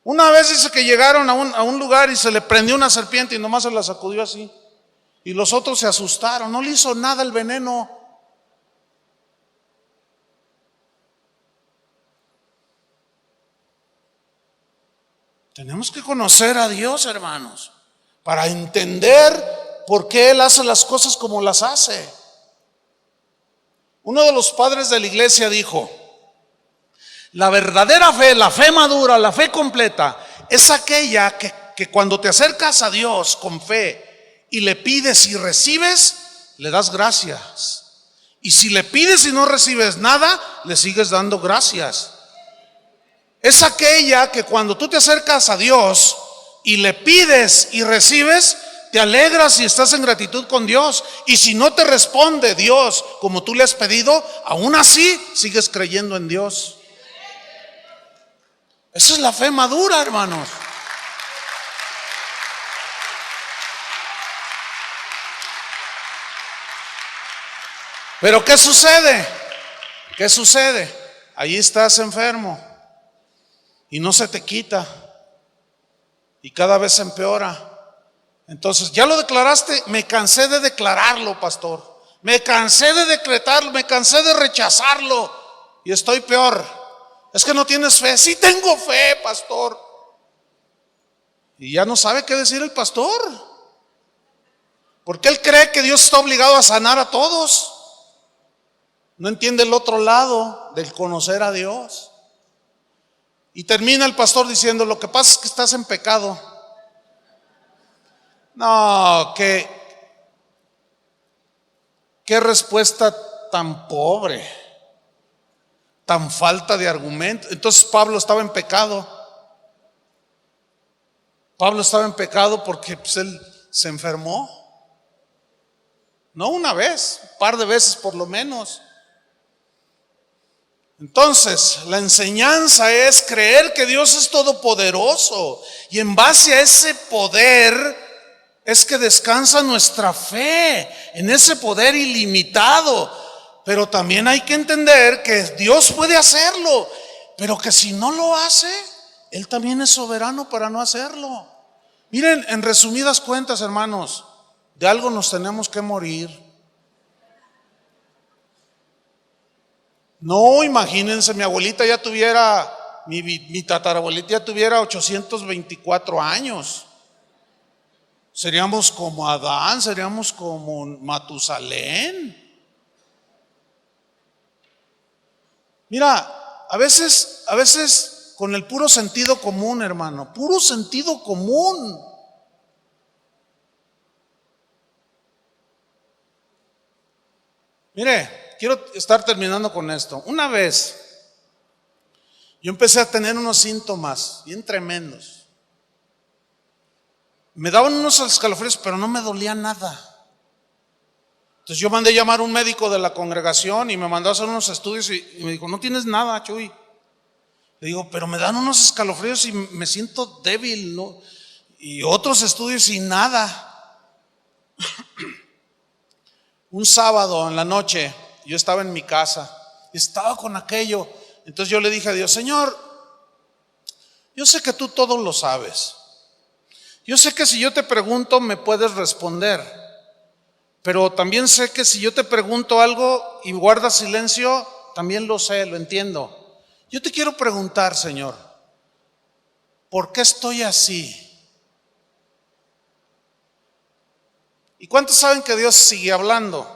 Una vez dice que llegaron a un lugar y se le prendió una serpiente y nomás se la sacudió así. Y los otros se asustaron. No le hizo nada el veneno. Tenemos que conocer a Dios, hermanos, para entender por qué Él hace las cosas como las hace. Uno de los padres de la iglesia dijo: la verdadera fe, la fe madura, la fe completa, es aquella que cuando te acercas a Dios con fe y le pides y recibes, le das gracias. Y si le pides y no recibes nada, le sigues dando gracias. Es aquella que cuando tú te acercas a Dios y le pides y recibes, te alegras y estás en gratitud con Dios. Y si no te responde Dios como tú le has pedido, aún así sigues creyendo en Dios. Esa es la fe madura, hermanos. Pero ¿qué sucede? ¿Qué sucede? Ahí estás enfermo y no se te quita y cada vez se empeora. Entonces, ¿ya lo declaraste? Me cansé de declararlo, pastor. Me cansé de decretarlo, me cansé de rechazarlo y estoy peor. Es que no tienes fe. Sí tengo fe, pastor. Y ya no sabe qué decir el pastor, porque él cree que Dios está obligado a sanar a todos. No entiende el otro lado del conocer a Dios. Y termina el pastor diciendo: lo que pasa es que estás en pecado. No, qué respuesta tan pobre, tan falta de argumento. Entonces Pablo estaba en pecado. Pablo estaba en pecado porque él se enfermó. No una vez, un par de veces por lo menos. Entonces, la enseñanza es creer que Dios es todopoderoso, y en base a ese poder es que descansa nuestra fe, en ese poder ilimitado. Pero también hay que entender que Dios puede hacerlo, pero que si no lo hace, Él también es soberano para no hacerlo. Miren, en resumidas cuentas, hermanos, de algo nos tenemos que morir. No, imagínense, mi abuelita ya tuviera, mi tatarabuelita ya tuviera 824 años. Seríamos como Adán, seríamos como Matusalén. Mira, a veces con el puro sentido común, hermano, puro sentido común. Mire, quiero estar terminando con esto. Una vez yo empecé a tener unos síntomas bien tremendos. Me daban unos escalofríos, pero no me dolía nada. Entonces yo mandé llamar a un médico de la congregación y me mandó a hacer unos estudios y me dijo, no tienes nada, Chuy. Le digo, pero me dan unos escalofríos y me siento débil, ¿no? Y otros estudios y nada. Un sábado en la noche yo estaba en mi casa y estaba con aquello. Entonces yo le dije a Dios, Señor, yo sé que tú todo lo sabes. Yo sé que si yo te pregunto me puedes responder. Pero también sé que si yo te pregunto algo y guardas silencio, también lo sé, lo entiendo. Yo te quiero preguntar, Señor, ¿por qué estoy así? ¿Y cuántos saben que Dios sigue hablando?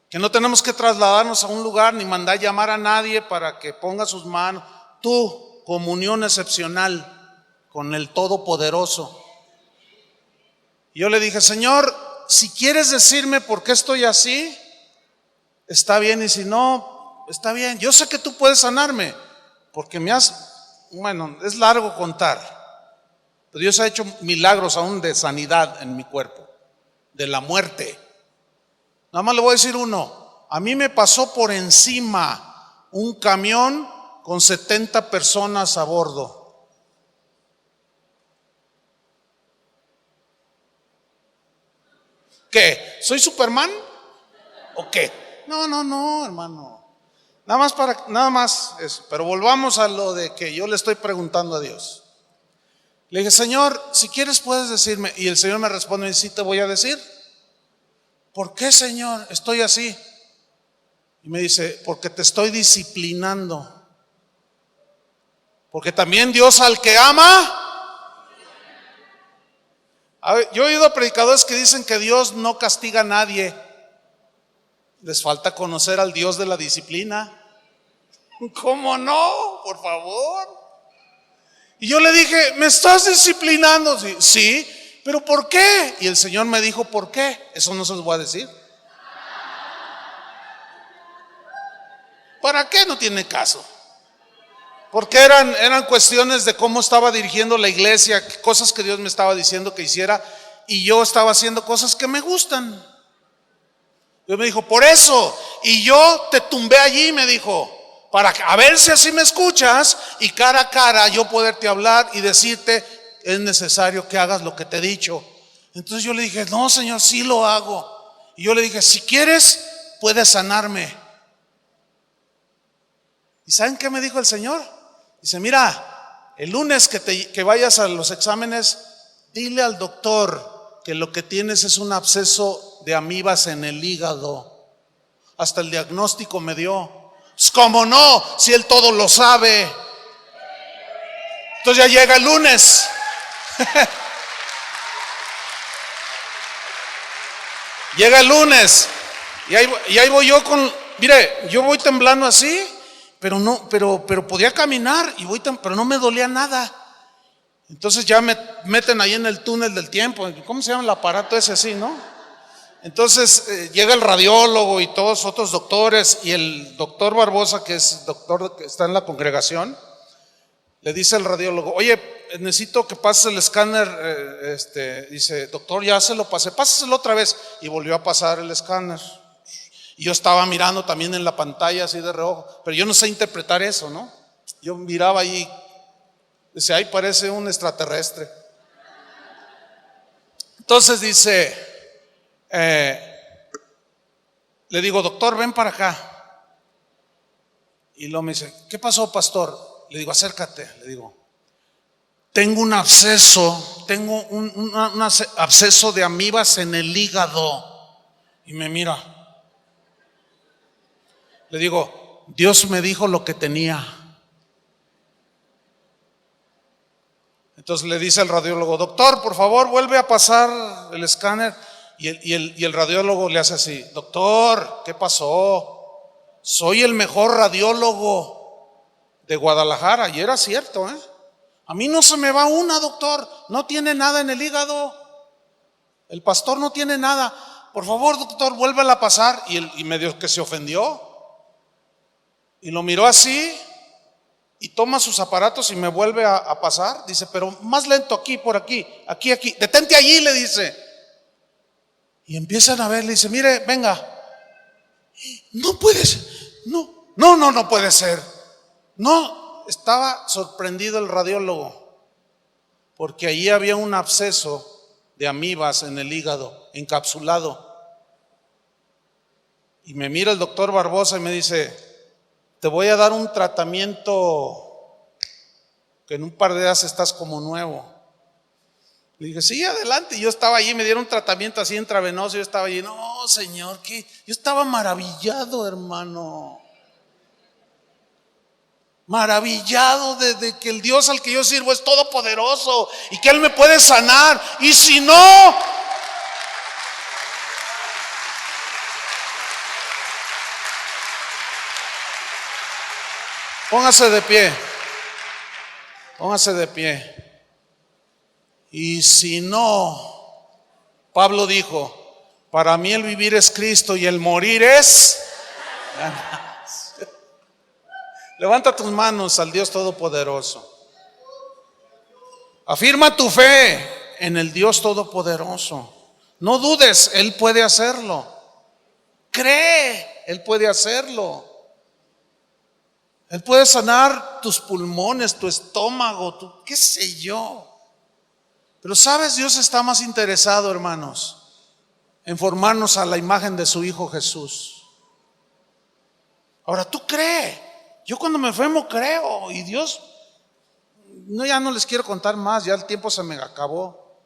Que no tenemos que trasladarnos a un lugar ni mandar llamar a nadie para que ponga sus manos. Tu comunión excepcional con el Todopoderoso. Y yo le dije, Señor, si quieres decirme por qué estoy así, está bien, y si no, está bien. Yo sé que tú puedes sanarme, porque bueno, es largo contar, pero Dios ha hecho milagros aún de sanidad en mi cuerpo, de la muerte. Nada más le voy a decir uno. A mí me pasó por encima un camión con 70 personas a bordo. ¿Qué? ¿Soy Superman? ¿O qué? No, hermano. Nada más eso. Pero volvamos a lo de que yo le estoy preguntando a Dios. Le dije, Señor, si quieres puedes decirme. Y el Señor me responde, sí te voy a decir. ¿Por qué, Señor, estoy así? Y me dice, porque te estoy disciplinando. Porque también Dios al que ama. A ver, yo he oído a predicadores que dicen que Dios no castiga a nadie. Les falta conocer al Dios de la disciplina. ¿Cómo no? Por favor. Y yo le dije, ¿me estás disciplinando? Sí, pero ¿por qué? Y el Señor me dijo, ¿por qué? Eso no se los voy a decir. ¿Para qué? No tiene caso. Porque eran cuestiones de cómo estaba dirigiendo la iglesia, cosas que Dios me estaba diciendo que hiciera, y yo estaba haciendo cosas que me gustan. Dios me dijo, por eso, y yo te tumbé allí, me dijo, para a ver si así me escuchas y cara a cara yo poderte hablar y decirte, es necesario que hagas lo que te he dicho. Entonces yo le dije, no, Señor, sí lo hago. Y yo le dije, si quieres, puedes sanarme. ¿Y saben qué me dijo el Señor? Dice, mira, el lunes que vayas a los exámenes, dile al doctor que lo que tienes es un absceso de amibas en el hígado. Hasta el diagnóstico me dio. Pues, ¿cómo no? Si él todo lo sabe. Entonces ya llega el lunes. Llega el lunes y ahí voy yo mire, yo voy temblando así, pero podía caminar y pero no me dolía nada. Entonces ya me meten ahí en el túnel del tiempo. ¿Cómo se llama el aparato ese así, no? Entonces llega el radiólogo y todos otros doctores, y el doctor Barbosa, que es doctor que está en la congregación, le dice al radiólogo, oye, necesito que pases el escáner. Dice, doctor, ya se lo pasé, pásaselo otra vez. Y volvió a pasar el escáner. Y yo estaba mirando también en la pantalla así de reojo, pero yo no sé interpretar eso, ¿no? Yo miraba ahí, decía, ay, parece un extraterrestre. Entonces dice, le digo, doctor, ven para acá. Y luego me dice, ¿qué pasó, pastor? Le digo, acércate. Le digo, tengo un absceso, tengo un absceso de amibas en el hígado. Y me mira. Le digo, Dios me dijo lo que tenía. Entonces le dice al radiólogo, doctor, por favor, vuelve a pasar el escáner. Y el radiólogo le hace así, doctor, ¿qué pasó? Soy el mejor radiólogo de Guadalajara. Y era cierto, ¿eh? A mí no se me va una, doctor. No tiene nada en el hígado. El pastor no tiene nada. Por favor, doctor, vuélvela a pasar. Y medio que se ofendió. Y lo miró así. Y toma sus aparatos y me vuelve a pasar. Dice, pero más lento aquí, por aquí. Aquí. Detente allí, le dice. Y empiezan a ver, le dice, mire, venga. No puede ser. No puede ser. No, estaba sorprendido el radiólogo. Porque allí había un absceso de amibas en el hígado, encapsulado. Y me mira el doctor Barbosa y me dice, te voy a dar un tratamiento que en un par de días estás como nuevo. Le dije, sí, adelante. Y yo estaba allí, me dieron un tratamiento así intravenoso. Yo estaba allí, no, Señor, ¿qué? Yo estaba maravillado, hermano. Maravillado de que el Dios al que yo sirvo es todopoderoso y que Él me puede sanar. Y si no, póngase de pie. Póngase de pie. Y si no, Pablo dijo, para mí el vivir es Cristo y el morir es ganancia. Levanta tus manos al Dios Todopoderoso. Afirma tu fe en el Dios Todopoderoso. No dudes, Él puede hacerlo. Cree, Él puede hacerlo. Él puede sanar tus pulmones, tu estómago, qué sé yo. Pero sabes, Dios está más interesado, hermanos, en formarnos a la imagen de su Hijo Jesús. Ahora tú crees. Yo cuando me enfermo creo. Y Dios, ya no les quiero contar más, ya el tiempo se me acabó.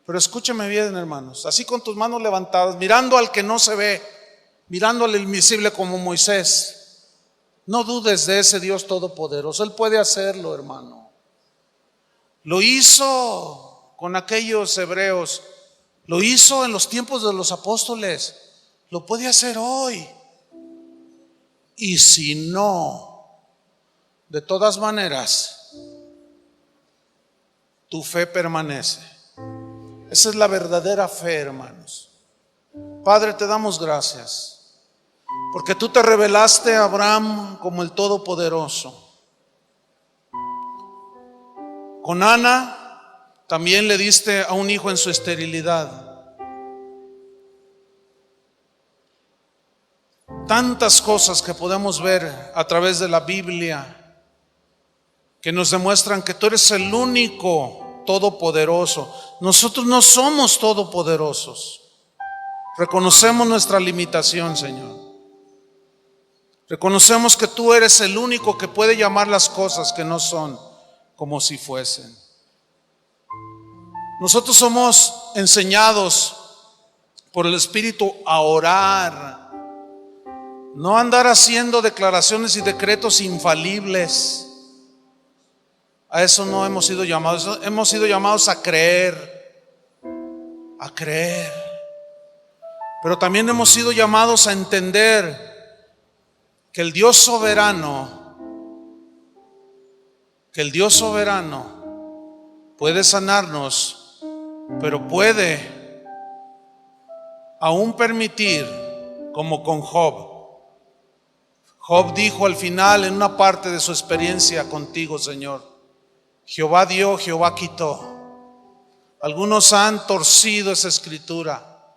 Pero escúchame bien, hermanos, así con tus manos levantadas, mirando al que no se ve, mirando al invisible como Moisés. No dudes de ese Dios todopoderoso. Él puede hacerlo, hermano. Lo hizo con aquellos hebreos, lo hizo en los tiempos de los apóstoles, lo puede hacer hoy. Y si no, de todas maneras, tu fe permanece. Esa es la verdadera fe, hermanos. Padre, te damos gracias, porque tú te revelaste a Abraham como el Todopoderoso. Con Ana también le diste a un hijo en su esterilidad. Tantas cosas que podemos ver a través de la Biblia que nos demuestran que tú eres el único todopoderoso. Nosotros no somos todopoderosos. Reconocemos nuestra limitación, Señor. Reconocemos que tú eres el único que puede llamar las cosas que no son como si fuesen. Nosotros somos enseñados por el Espíritu a orar, no andar haciendo declaraciones y decretos infalibles. A eso no hemos sido llamados. Hemos sido llamados a creer, pero también hemos sido llamados a entender que el Dios soberano puede sanarnos, pero puede aún permitir, como con Job. Job dijo al final, en una parte de su experiencia contigo, Señor, Jehová dio, Jehová quitó. Algunos han torcido esa escritura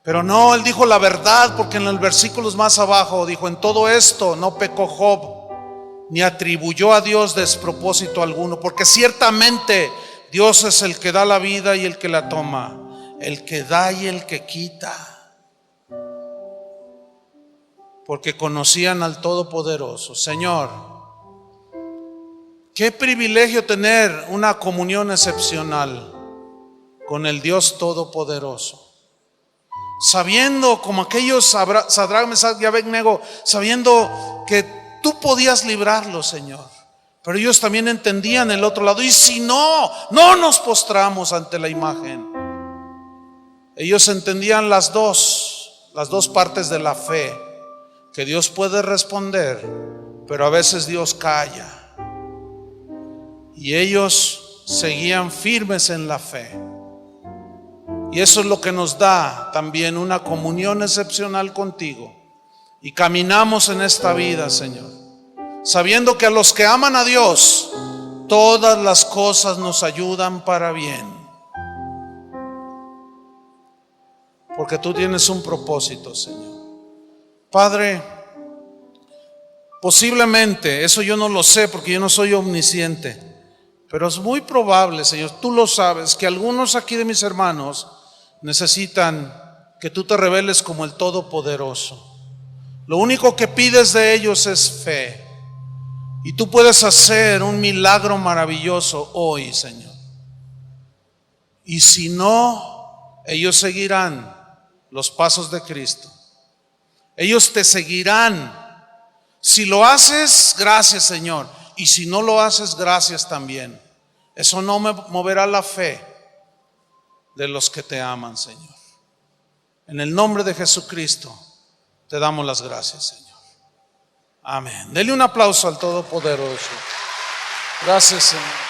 Pero no, él dijo la verdad, porque en los versículos más abajo dijo: en todo esto no pecó Job, ni atribuyó a Dios despropósito alguno, porque ciertamente Dios es el que da la vida y el que la toma, el que da y el que quita. Porque conocían al Todopoderoso. Señor, qué privilegio tener una comunión excepcional con el Dios Todopoderoso. Sabiendo, como aquellos Sadrach, Mesach y Abednego, sabiendo que tú podías librarlos, Señor. Pero ellos también entendían el otro lado. Y si no nos postramos ante la imagen. Ellos entendían las dos partes de la fe. Que Dios puede responder, pero a veces Dios calla. Y ellos seguían firmes en la fe. Y eso es lo que nos da también una comunión excepcional contigo. Y caminamos en esta vida, Señor, sabiendo que a los que aman a Dios, todas las cosas nos ayudan para bien. Porque tú tienes un propósito, Señor. Padre, posiblemente, eso yo no lo sé porque yo no soy omnisciente, pero es muy probable, Señor, tú lo sabes, que algunos aquí de mis hermanos necesitan que tú te reveles como el Todopoderoso. Lo único que pides de ellos es fe. Y tú puedes hacer un milagro maravilloso hoy, Señor. Y si no, ellos seguirán los pasos de Cristo. Ellos te seguirán. Si lo haces, gracias, Señor. Y si no lo haces, gracias también. Eso no me moverá la fe de los que te aman, Señor. En el nombre de Jesucristo te damos las gracias, Señor. Amén. Dele un aplauso al Todopoderoso. Gracias, Señor.